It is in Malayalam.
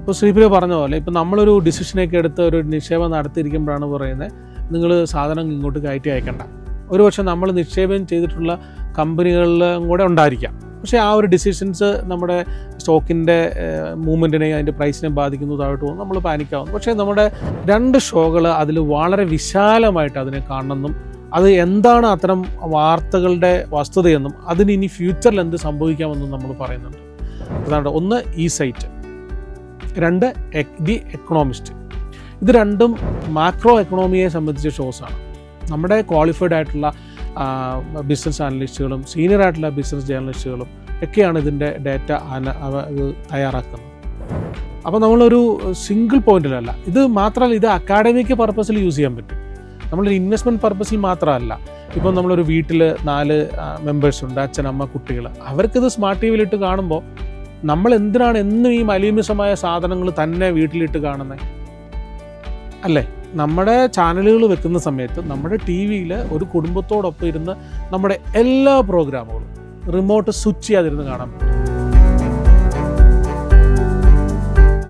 ഇപ്പോൾ ശ്രീപ്രിയ പറഞ്ഞ പോലെ ഇപ്പം നമ്മളൊരു ഡിസിഷനൊക്കെ എടുത്ത് ഒരു നിക്ഷേപം നടത്തിയിരിക്കുമ്പോഴാണ് പറയുന്നത് നിങ്ങൾ സാധനം ഇങ്ങോട്ട് കയറ്റി അയക്കണ്ട. ഒരു പക്ഷേ നമ്മൾ നിക്ഷേപം ചെയ്തിട്ടുള്ള കമ്പനികളിലും കൂടെ ഉണ്ടായിരിക്കാം. പക്ഷേ ആ ഒരു ഡിസിഷൻസ് നമ്മുടെ സ്റ്റോക്കിൻ്റെ മൂവ്മെൻറ്റിനെയും അതിൻ്റെ പ്രൈസിനെ ബാധിക്കുന്നതായിട്ട് പോകും, നമ്മൾ പാനിക്കാവുന്നു. പക്ഷേ നമ്മുടെ 2 ഷോകൾ അതിൽ വളരെ വിശാലമായിട്ട് അതിനെ കാണണമെന്നും അത് എന്താണ് അത്തരം വാർത്തകളുടെ വസ്തുതയെന്നും അതിന് ഇനി ഫ്യൂച്ചറിൽ എന്ത് സംഭവിക്കാമെന്നും നമ്മൾ പറയുന്നുണ്ട്. അതാണ് ഒന്ന് ഈ സൈറ്റ്, 2 ദി എക്കണോമിസ്റ്റ്. ഇത് രണ്ടും മാക്രോ എക്കണോമിയെ സംബന്ധിച്ച ഷോസാണ്. നമ്മുടെ ക്വാളിഫൈഡ് ആയിട്ടുള്ള ബിസിനസ് അനലിസ്റ്റുകളും സീനിയർ ആയിട്ടുള്ള ബിസിനസ് ജേർണലിസ്റ്റുകളും ഒക്കെയാണ് ഇതിൻ്റെ ഡേറ്റ തയ്യാറാക്കുന്നത്. അപ്പോൾ നമ്മളൊരു സിംഗിൾ പോയിന്റിലല്ല, ഇത് മാത്രമല്ല, ഇത് അക്കാഡമിക് പർപ്പസിൽ യൂസ് ചെയ്യാൻ പറ്റും. നമ്മളൊരു ഇൻവെസ്റ്റ്മെൻറ്റ് പർപ്പസിൽ മാത്രമല്ല. ഇപ്പം നമ്മളൊരു വീട്ടിൽ 4 മെമ്പേഴ്സുണ്ട്, അച്ഛൻ, അമ്മ, കുട്ടികൾ. അവർക്കിത് സ്മാർട്ട് ടി വിയിലിട്ട് കാണുമ്പോൾ നമ്മൾ എന്തിനാണ് എന്നും ഈ മലീമസമായ സാധനങ്ങൾ തന്നെ വീട്ടിലിട്ട് കാണുന്നത് അല്ലേ? നമ്മുടെ ചാനലുകൾ വെക്കുന്ന സമയത്ത് നമ്മുടെ ടി വിയിൽ ഒരു കുടുംബത്തോടൊപ്പം ഇരുന്ന് നമ്മുടെ എല്ലാ പ്രോഗ്രാമുകളും റിമോട്ട് സ്വിച്ച് ചെയ്യാതിരുന്ന് കാണാൻ പറ്റും.